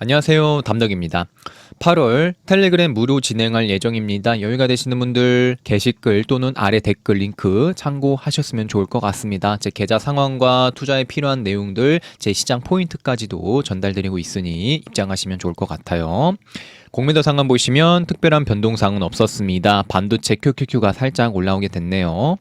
안녕하세요. 담덕입니다. 8월 텔레그램 무료 진행할 예정입니다. 여유가 되시는 분들 게시글 또는 아래 댓글 링크 참고하셨으면 좋을 것 같습니다. 제 계좌 상황과 투자에 필요한 내용들, 제 시장 포인트까지도 전달드리고 있으니 입장하시면 좋을 것 같아요. 공매도 상황 보시면 특별한 변동사항은 없었습니다. 반도체 QQQ가 살짝 올라오게 됐네요.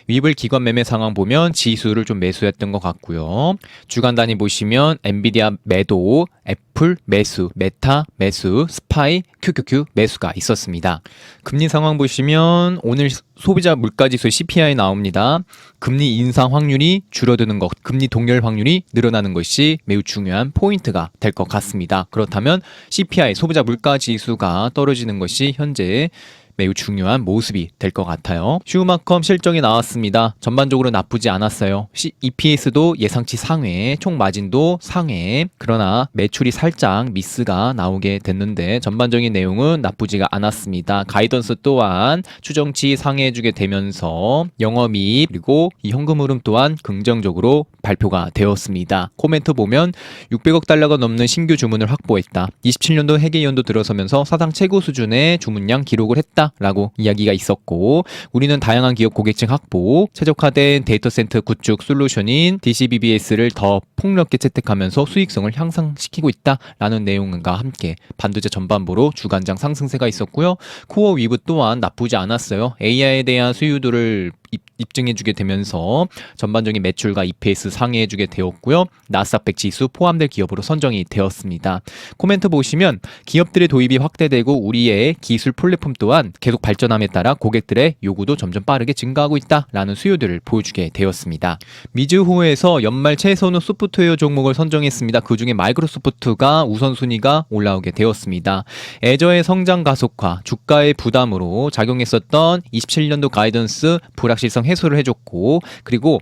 위블 기관 매매 상황 보면 지수를 좀 매수했던 것 같고요. 주간 단위 보시면 엔비디아 매도, 애플 매수, 메타 매수, 스파이, QQQ 매수가 있었습니다. 금리 상황 보시면 오늘 소비자 물가지수 CPI 나옵니다. 금리 인상 확률이 줄어드는 것, 금리 동결 확률이 늘어나는 것이 매우 중요한 포인트가 될 것 같습니다. 그렇다면 CPI 소비자 물가지수가 떨어지는 것이 현재 매우 중요한 모습이 될 것 같아요. 슈마컴 실적이 나왔습니다. 전반적으로 나쁘지 않았어요. EPS도 예상치 상회, 총 마진도 상회. 그러나 매출이 살짝 미스가 나오게 됐는데 전반적인 내용은 나쁘지가 않았습니다. 가이던스 또한 추정치 상회해주게 되면서 영업이익 그리고 이 현금 흐름 또한 긍정적으로 발표가 되었습니다. 코멘트 보면 600억 달러가 넘는 신규 주문을 확보했다. 27년도 회계연도 들어서면서 사상 최고 수준의 주문량 기록을 했다. 라고 이야기가 있었고, 우리는 다양한 기업 고객층 확보, 최적화된 데이터 센터 구축 솔루션인 DCBBS를 더 폭넓게 채택하면서 수익성을 향상시키고 있다라는 내용과 함께 반도체 전반부로 주간장 상승세가 있었고요. 코어 위브 또한 나쁘지 않았어요. AI에 대한 수요도를 입증해주게 되면서 전반적인 매출과 EPS 상회해주게 되었고요. 나스닥 100 지수 포함될 기업으로 선정이 되었습니다. 코멘트 보시면 기업들의 도입이 확대되고 우리의 기술 플랫폼 또한 계속 발전함에 따라 고객들의 요구도 점점 빠르게 증가하고 있다라는 수요들을 보여주게 되었습니다. 미즈호에서 연말 최선호 소프트웨어 종목을 선정했습니다. 그 중에 마이크로소프트가 우선순위가 올라오게 되었습니다. 애저의 성장 가속화, 주가의 부담으로 작용했었던 27년도 가이던스 불확실성 해소를 해줬고, 그리고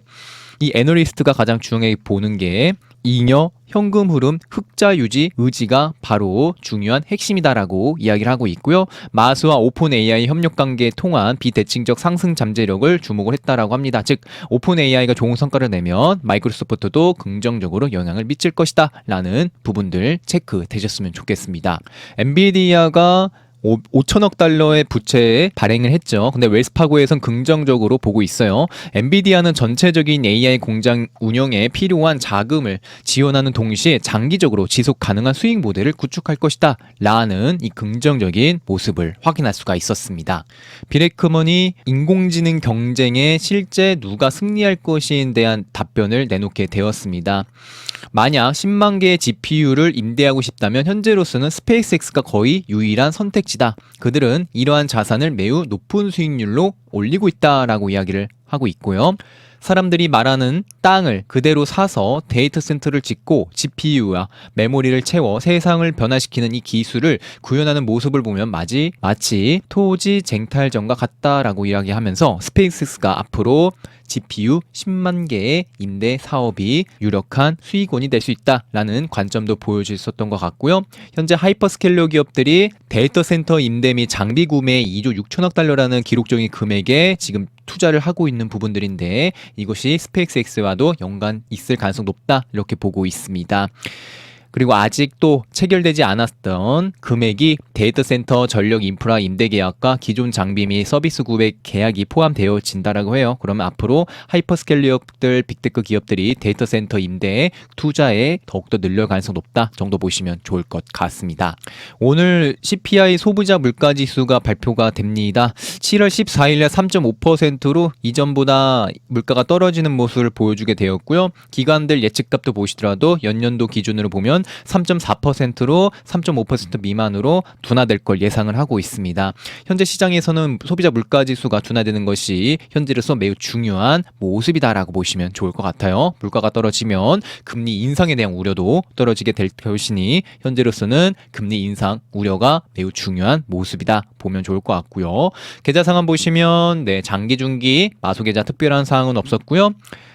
이 애널리스트가 가장 중요하게 보는 게 잉여 현금 흐름 흑자 유지 의지가 바로 중요한 핵심이다라고 이야기를 하고 있고요. 마스와 오픈 AI 협력 관계에 통한 비대칭적 상승 잠재력을 주목을 했다라고 합니다. 즉 오픈 AI가 좋은 성과를 내면 마이크로소프트도 긍정적으로 영향을 미칠 것이다 라는 부분들 체크되셨으면 좋겠습니다. 엔비디아가 5천억 달러의 부채에 발행을 했죠. 근데 웰스파고에선 긍정적으로 보고 있어요. 엔비디아는 전체적인 AI 공장 운영에 필요한 자금을 지원하는 동시에 장기적으로 지속 가능한 수익 모델을 구축할 것이다 라는 이 긍정적인 모습을 확인할 수가 있었습니다. 비레크먼이 인공지능 경쟁에 실제 누가 승리할 것인에 대한 답변을 내놓게 되었습니다. 만약 10만 개의 GPU를 임대하고 싶다면 현재로서는 스페이스X가 거의 유일한 선택지다. 그들은 이러한 자산을 매우 높은 수익률로 올리고 있다라고 이야기를 하고 있고요. 사람들이 말하는 땅을 그대로 사서 데이터 센터를 짓고 GPU와 메모리를 채워 세상을 변화시키는 이 기술을 구현하는 모습을 보면 마치 토지 쟁탈전과 같다라고 이야기하면서 스페이스X가 앞으로 GPU 10만 개의 임대 사업이 유력한 수익원이 될 수 있다라는 관점도 보여주셨던 것 같고요. 현재 하이퍼스케일러 기업들이 데이터 센터 임대 및 장비 구매에 2조 6천억 달러라는 기록적인 금액에 지금 투자를 하고 있는 부분들인데 이것이 스페이스X와도 연관 있을 가능성이 높다 이렇게 보고 있습니다. 그리고 아직도 체결되지 않았던 금액이 데이터 센터 전력 인프라 임대 계약과 기존 장비 및 서비스 구매 계약이 포함되어진다라고 해요. 그러면 앞으로 하이퍼스케일러들 빅테크 기업들이 데이터 센터 임대에 투자에 더욱더 늘릴 가능성이 높다 정도 보시면 좋을 것 같습니다. 오늘 CPI 소비자 물가지수가 발표가 됩니다. 7월 14일에 3.5%로 이전보다 물가가 떨어지는 모습을 보여주게 되었고요. 기관들 예측값도 보시더라도 연년도 기준으로 보면 3.4%로 3.5% 미만으로 둔화될 걸 예상을 하고 있습니다. 현재 시장에서는 소비자 물가지수가 둔화되는 것이 현재로서 매우 중요한 모습이다라고 보시면 좋을 것 같아요. 물가가 떨어지면 금리 인상에 대한 우려도 떨어지게 될 것이니 현재로서는 금리 인상 우려가 매우 중요한 모습이다 보면 좋을 것 같고요. 계좌 상황 보시면 장기 중기 마소 계좌 특별한 사항은 없었고요.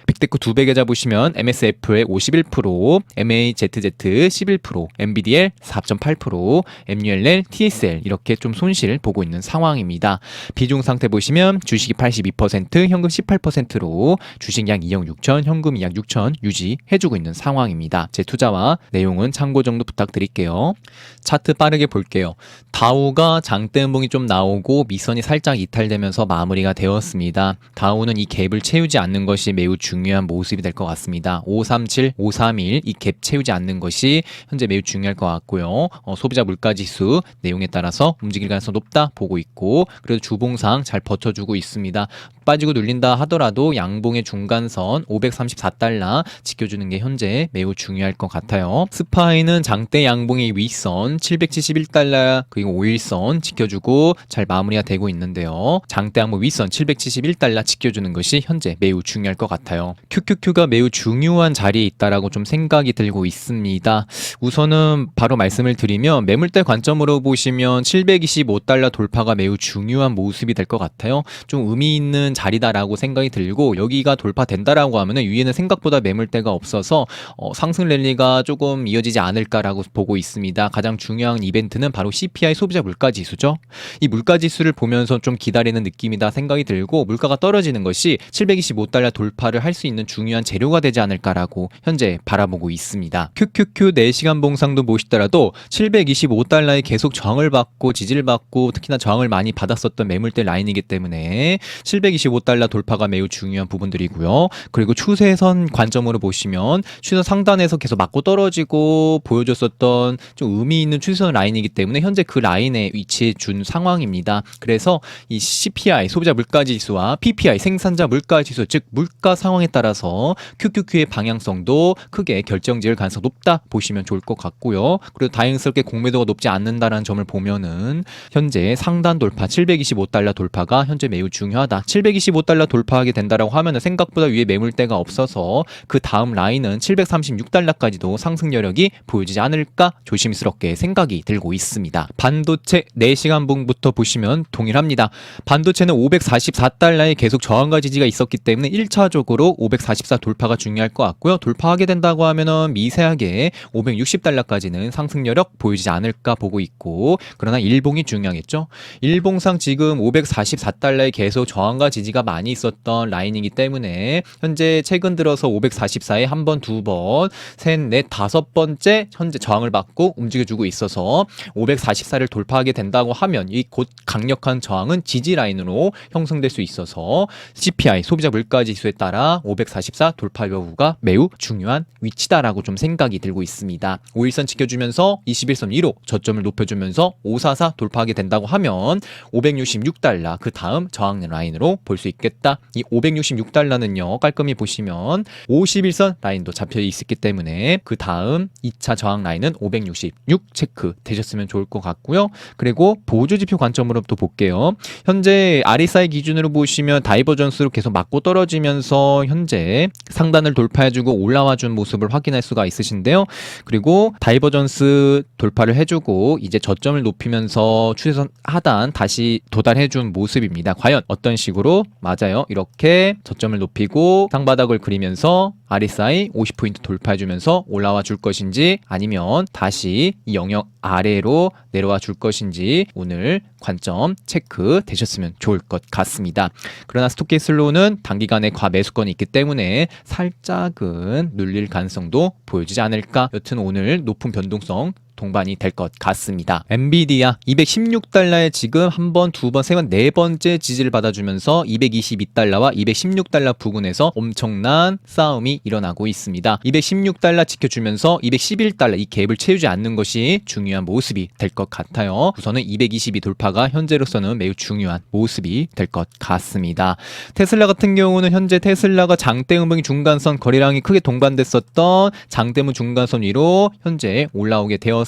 빅테크 2배 계좌 보시면 MSF의 51%, MAZZ 11%, MBDL 4.8%, MULL, TSL 이렇게 좀 손실 보고 있는 상황입니다. 비중 상태 보시면 주식이 82%, 현금 18%로 주식 약 2억 6천, 현금 약 6천 유지해주고 있는 상황입니다. 제 투자와 내용은 참고 정도 부탁드릴게요. 차트 빠르게 볼게요. 다우가 장대 음봉이 좀 나오고 미선이 살짝 이탈되면서 마무리가 되었습니다. 다우는 이 갭을 채우지 않는 것이 매우 중요한 모습이 될 것 같습니다. 537, 531 이 갭 채우지 않는 것이 현재 매우 중요할 것 같고요. 소비자 물가지수 내용에 따라서 움직일 가능성이 높다 보고 있고 그래도 주봉상 잘 버텨주고 있습니다. 빠지고 눌린다 하더라도 양봉의 중간선 534달러 지켜주는 게 현재 매우 중요할 것 같아요. 스파이는 장대 양봉의 윗선 771달러 그리고 5일선 지켜주고 잘 마무리가 되고 있는데요. 장대 양봉 윗선 771달러 지켜주는 것이 현재 매우 중요할 것 같아요. QQQ가 매우 중요한 자리에 있다라고 좀 생각이 들고 있습니다. 우선은 바로 말씀을 드리면 매물대 관점으로 보시면 725달러 돌파가 매우 중요한 모습이 될 것 같아요. 좀 의미 있는 자리다라고 생각이 들고 여기가 돌파된다라고 하면은 위에는 생각보다 매물대가 없어서 상승 랠리가 조금 이어지지 않을까라고 보고 있습니다. 가장 중요한 이벤트는 바로 CPI 소비자 물가지수죠. 이 물가지수를 보면서 좀 기다리는 느낌이다 생각이 들고 물가가 떨어지는 것이 725달러 돌파를 할 수 있는 중요한 재료가 되지 않을까라고 현재 바라보고 있습니다. QQQ 4시간 봉상도 보시더라도 725달러에 계속 저항을 받고 지지를 받고 특히나 저항을 많이 받았었던 매물대 라인이기 때문에 725달러 돌파가 매우 중요한 부분들이고요. 그리고 추세선 관점으로 보시면 추세선 상단에서 계속 맞고 떨어지고 보여줬었던 좀 의미 있는 추세선 라인이기 때문에 현재 그 라인에 위치해 준 상황입니다. 그래서 이 CPI 소비자 물가지수와 PPI 생산자 물가지수 즉 물가 상황에 따라서 QQQ의 방향성도 크게 결정지을 가능성이 높다 보시면 좋을 것 같고요. 그리고 다행스럽게 공매도가 높지 않는다는 점을 보면은 현재 상단 돌파 725달러 돌파가 현재 매우 중요하다. 725달러 돌파하게 된다라고 하면은 생각보다 위에 매물대가 없어서 그 다음 라인은 736달러까지도 상승 여력이 보여지지 않을까 조심스럽게 생각이 들고 있습니다. 반도체 4시간 봉부터 보시면 동일합니다. 반도체는 544달러에 계속 저항과 지지가 있었기 때문에 1차적으로 544 돌파가 중요할 것 같고요. 돌파하게 된다고 하면은 미세하게 560달러까지는 상승 여력 보이지 않을까 보고 있고 그러나 일봉이 중요하겠죠. 일봉상 지금 544달러에 계속 저항과 지지가 많이 있었던 라인이기 때문에 현재 최근 들어서 544에 한 번, 두 번, 셋, 넷, 다섯 번째 현재 저항을 받고 움직여주고 있어서 544를 돌파하게 된다고 하면 이 곧 강력한 저항은 지지 라인으로 형성될 수 있어서 CPI 소비자 물가지수에 따라 544 돌파 여부가 매우 중요한 위치다라고 좀 생각이 들고 있습니다. 5일선 지켜주면서 21선 1호 저점을 높여주면서 544 돌파하게 된다고 하면 566달러 그 다음 저항 라인으로 볼 수 있겠다. 이 566달러는요 깔끔히 보시면 51선 라인도 잡혀 있기 때문에 그 다음 2차 저항 라인은 566 체크 되셨으면 좋을 것 같고요. 그리고 보조지표 관점으로 또 볼게요. 현재 RSI 기준으로 보시면 다이버전스로 계속 맞고 떨어지면서 현재 상단을 돌파해주고 올라와준 모습을 확인할 수가 있으신데요. 그리고 다이버전스 돌파를 해주고 이제 저점을 높이면서 추세선 하단 다시 도달해준 모습입니다. 과연 어떤 식으로? 맞아요. 이렇게 저점을 높이고 상바닥을 그리면서 RSI 50포인트 돌파해주면서 올라와 줄 것인지 아니면 다시 이 영역 아래로 내려와 줄 것인지 오늘 관점 체크 되셨으면 좋을 것 같습니다. 그러나 스토캐슬로우는 단기간에 과매수권이 있기 때문에 살짝은 눌릴 가능성도 보여지지 않을까. 여튼 오늘 높은 변동성 동반이 될 것 같습니다. 엔비디아 216달러에 지금 한 번, 두 번, 세 번, 네 번째 지지를 받아주면서 222달러와 216달러 부근에서 엄청난 싸움이 일어나고 있습니다. 216달러 지켜주면서 211달러 이 갭을 채우지 않는 것이 중요한 모습이 될 것 같아요. 우선은 222 돌파가 현재로서는 매우 중요한 모습이 될 것 같습니다. 테슬라 같은 경우는 현재 테슬라가 장대 음봉이 중간선 거래량이 크게 동반됐었던 장대문 중간선 위로 현재 올라오게 되었습니다.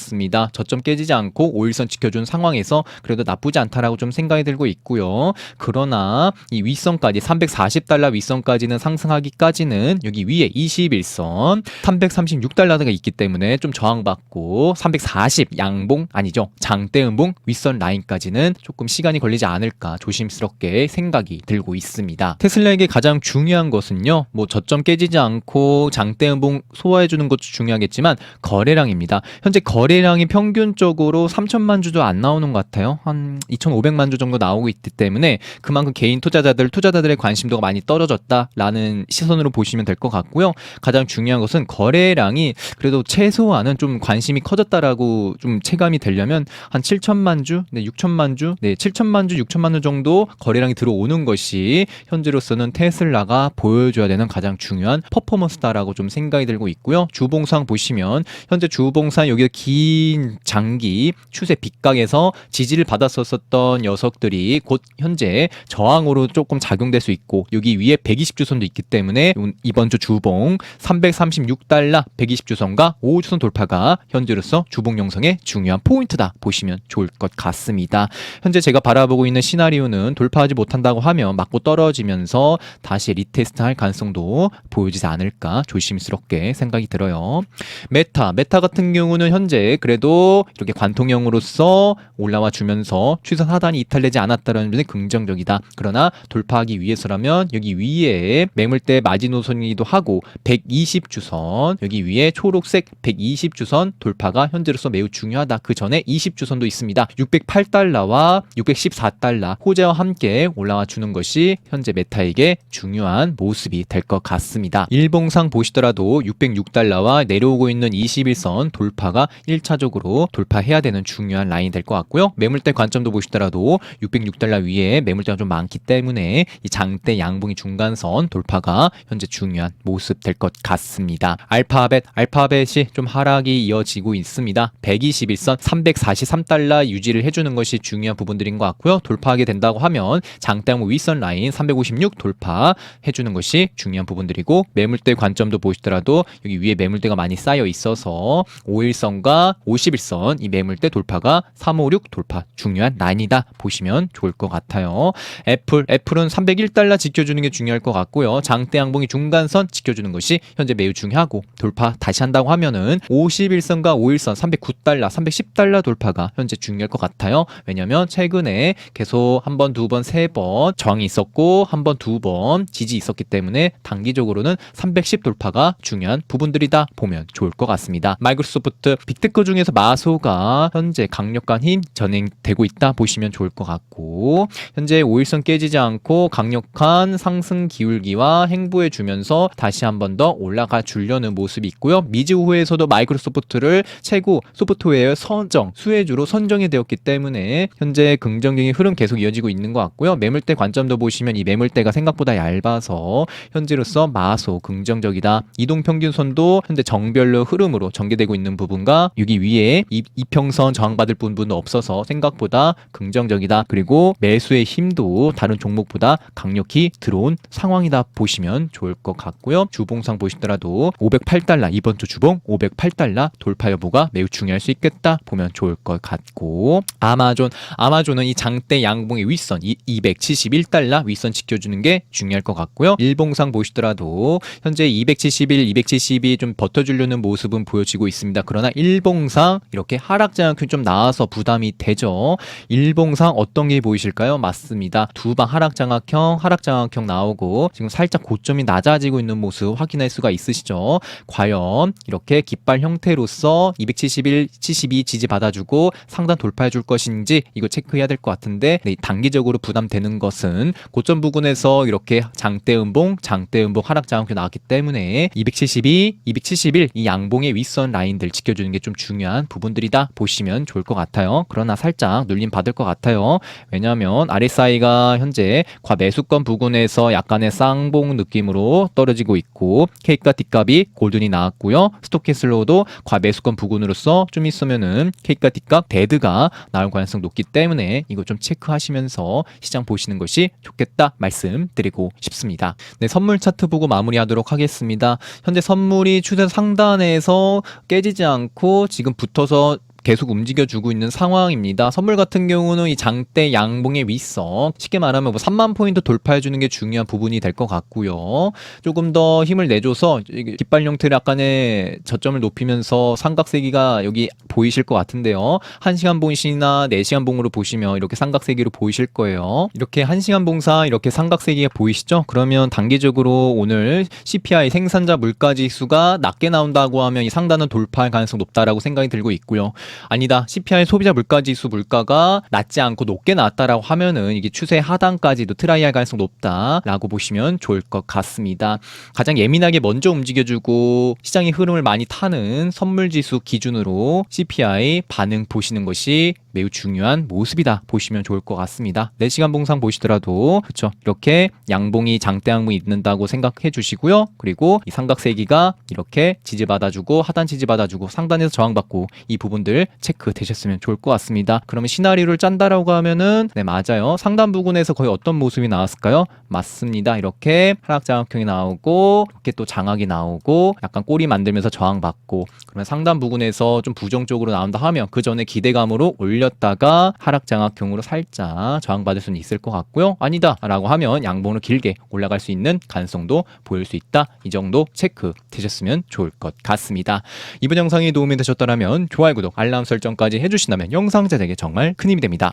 저점 깨지지 않고 5일선 지켜준 상황에서 그래도 나쁘지 않다라고 좀 생각이 들고 있고요. 그러나 이 윗선까지 340달러 윗선까지는 상승하기까지는 여기 위에 위에 21선 336달러가 있기 때문에 좀 저항받고 340 양봉 아니죠. 장대음봉 윗선 라인까지는 조금 시간이 걸리지 않을까 조심스럽게 생각이 들고 있습니다. 테슬라에게 가장 중요한 것은요. 뭐 저점 깨지지 않고 장대음봉 소화해주는 것도 중요하겠지만 거래량입니다. 현재 거래량이 평균적으로 3천만 주도 안 나오는 것 같아요. 한 2,500만 주 정도 나오고 있기 때문에 그만큼 개인 투자자들의 관심도가 많이 떨어졌다라는 시선으로 보시면 될 것 같고요. 가장 중요한 것은 거래량이 그래도 최소한은 좀 관심이 커졌다라고 좀 체감이 되려면 한 7천만 주, 6천만 주, 7천만 주, 6천만 주 정도 거래량이 들어오는 것이 현재로서는 테슬라가 보여줘야 되는 가장 중요한 퍼포먼스다라고 좀 생각이 들고 있고요. 주봉상 보시면 현재 주봉상 여기 긴 장기 추세 빗각에서 지지를 받았었던 녀석들이 곧 현재 저항으로 조금 작용될 수 있고 여기 위에 120주선도 있기 때문에 이번 주 주봉 336달러 120주선과 5주선 돌파가 현재로서 주봉 형성의 중요한 포인트다 보시면 좋을 것 같습니다. 현재 제가 바라보고 있는 시나리오는 돌파하지 못한다고 하면 맞고 떨어지면서 다시 리테스트 할 가능성도 보여지지 않을까 조심스럽게 생각이 들어요. 메타 같은 경우는 현재 그래도 이렇게 관통형으로서 올라와 주면서 추세선 하단이 이탈되지 않았다는 점이 긍정적이다. 그러나 돌파하기 위해서라면 여기 위에 매물대 마지노선이기도 하고 120주선 여기 위에 초록색 120주선 돌파가 현재로서 매우 중요하다. 그 전에 20주선도 있습니다. 608달러와 614달러 호재와 함께 올라와 주는 것이 현재 메타에게 중요한 모습이 될 것 같습니다. 일봉상 보시더라도 606달러와 내려오고 있는 21선 돌파가 1차적으로 돌파해야 되는 중요한 라인이 될 것 같고요. 매물대 관점도 보시더라도 606달러 위에 매물대가 좀 많기 때문에 이 장대 양봉이 중간선 돌파가 현재 중요한 모습 될 것 같습니다. 알파벳이 좀 하락이 이어지고 있습니다. 121선 343달러 유지를 해주는 것이 중요한 부분들인 것 같고요. 돌파하게 된다고 하면 장대 양봉 윗선 라인 356 돌파해주는 것이 중요한 부분들이고 매물대 관점도 보시더라도 여기 위에 매물대가 많이 쌓여 있어서 5일선과 51선 이 매물대 돌파가 356 돌파 중요한 라인이다 보시면 좋을 것 같아요. 애플은 301달러 지켜주는 게 중요할 것 같고요. 장대 양봉이 중간선 지켜주는 것이 현재 매우 중요하고 돌파 다시 한다고 하면은 51선과 5일선 309달러 310달러 돌파가 현재 중요할 것 같아요. 왜냐면 최근에 계속 한 번, 두 번, 세 번 저항이 있었고 한 번, 두 번 지지 있었기 때문에 단기적으로는 310 돌파가 중요한 부분들이다 보면 좋을 것 같습니다. 마이크로소프트 빅테크 중에서 마소가 현재 강력한 힘 전행되고 있다 보시면 좋을 것 같고 현재 5일선 깨지지 않고 강력한 상승 기울기와 행보해 주면서 다시 한 번 더 올라가 주려는 모습이 있고요. 미즈후에서도 마이크로소프트를 최고 소프트웨어 수혜주로 선정이 되었기 때문에 현재 긍정적인 흐름 계속 이어지고 있는 것 같고요. 매물대 관점도 보시면 이 매물대가 생각보다 얇아서 현재로서 마소 긍정적이다. 이동평균선도 현재 정별로 흐름으로 전개되고 있는 부분과 여기 위에 이평선 저항받을 부분도 없어서 생각보다 긍정적이다. 그리고 매수의 힘도 다른 종목보다 강력히 들어온 상황이다 보시면 좋을 것 같고요. 주봉상 보시더라도 508달러 이번 주 주봉 508달러 돌파 여부가 매우 중요할 수 있겠다 보면 좋을 것 같고 아마존은 이 장대 양봉의 윗선 271달러 윗선 지켜주는 게 중요할 것 같고요. 일봉상 보시더라도 현재 271, 272 좀 버텨주려는 모습은 보여지고 있습니다. 그러나 일봉상 이렇게 하락장악형이 좀 나와서 부담이 되죠. 일봉상 어떤 게 보이실까요? 맞습니다. 두방 하락장악형 나오고 지금 살짝 고점이 낮아지고 있는 모습 확인할 수가 있으시죠. 과연 이렇게 깃발 형태로서 271, 72 지지 받아주고 상단 돌파해 줄 것인지 이거 체크해야 될 것 같은데 단기적으로 부담되는 것은 고점 부근에서 이렇게 장대음봉 하락장악형이 나왔기 때문에 272, 271 이 양봉의 윗선 라인들 지켜주는 게 좀 중요한 부분들이다 보시면 좋을 것 같아요. 그러나 살짝 눌림 받을 것 같아요. 왜냐하면 RSI가 현재 과매수권 부근에서 약간의 쌍봉 느낌으로 떨어지고 있고 K가 D값이 골든이 나왔고요. 스토캐슬로도 과매수권 부근으로서 좀 있으면은 K가 D값 데드가 나올 가능성 높기 때문에 이거 좀 체크하시면서 시장 보시는 것이 좋겠다 말씀드리고 싶습니다. 네, 선물 차트 보고 마무리하도록 하겠습니다. 현재 선물이 추세 상단에서 깨지지 않고 지금 붙어서 계속 움직여주고 있는 상황입니다. 선물 같은 경우는 이 장대 양봉의 윗선, 쉽게 말하면 뭐 3만 포인트 돌파해주는 게 중요한 부분이 될 것 같고요. 조금 더 힘을 내줘서 깃발 형태를 약간의 저점을 높이면서 삼각세기가 여기 보이실 것 같은데요. 1시간 봉이나 4시간 봉으로 보시면 이렇게 삼각세기로 보이실 거예요. 이렇게 1시간 봉사 이렇게 삼각세기가 보이시죠? 그러면 단기적으로 오늘 CPI 생산자 물가지수가 낮게 나온다고 하면 이 상단은 돌파할 가능성이 높다라고 생각이 들고 있고요. 아니다, CPI 소비자 물가지수 물가가 낮지 않고 높게 나왔다라고 하면은 이게 추세 하단까지도 트라이할 가능성이 높다라고 보시면 좋을 것 같습니다. 가장 예민하게 먼저 움직여주고 시장의 흐름을 많이 타는 선물지수 기준으로 CPI 반응 보시는 것이 매우 중요한 모습이다 보시면 좋을 것 같습니다. 4시간 봉상 보시더라도 그렇죠, 이렇게 양봉이 장대 양봉이 있는다고 생각해 주시고요. 그리고 이 삼각세기가 이렇게 지지받아주고 하단 지지받아주고 상단에서 저항받고 이 부분들 체크 되셨으면 좋을 것 같습니다. 그러면 시나리오를 짠다라고 하면은 네, 맞아요. 상단 부근에서 거의 어떤 모습이 나왔을까요? 맞습니다. 이렇게 하락 장악형이 나오고 이렇게 또 장악이 나오고 약간 꼬리 만들면서 저항받고, 그러면 상단 부근에서 좀 부정적으로 나온다 하면 그 전에 기대감으로 올렸다가 하락 장악형으로 살짝 저항받을 수는 있을 것 같고요. 아니다 라고 하면 양봉으로 길게 올라갈 수 있는 가능성도 보일 수 있다. 이 정도 체크 되셨으면 좋을 것 같습니다. 이번 영상이 도움이 되셨다면 좋아요, 구독, 알람 설정까지 해주신다면 영상 제작에 정말 큰 힘이 됩니다.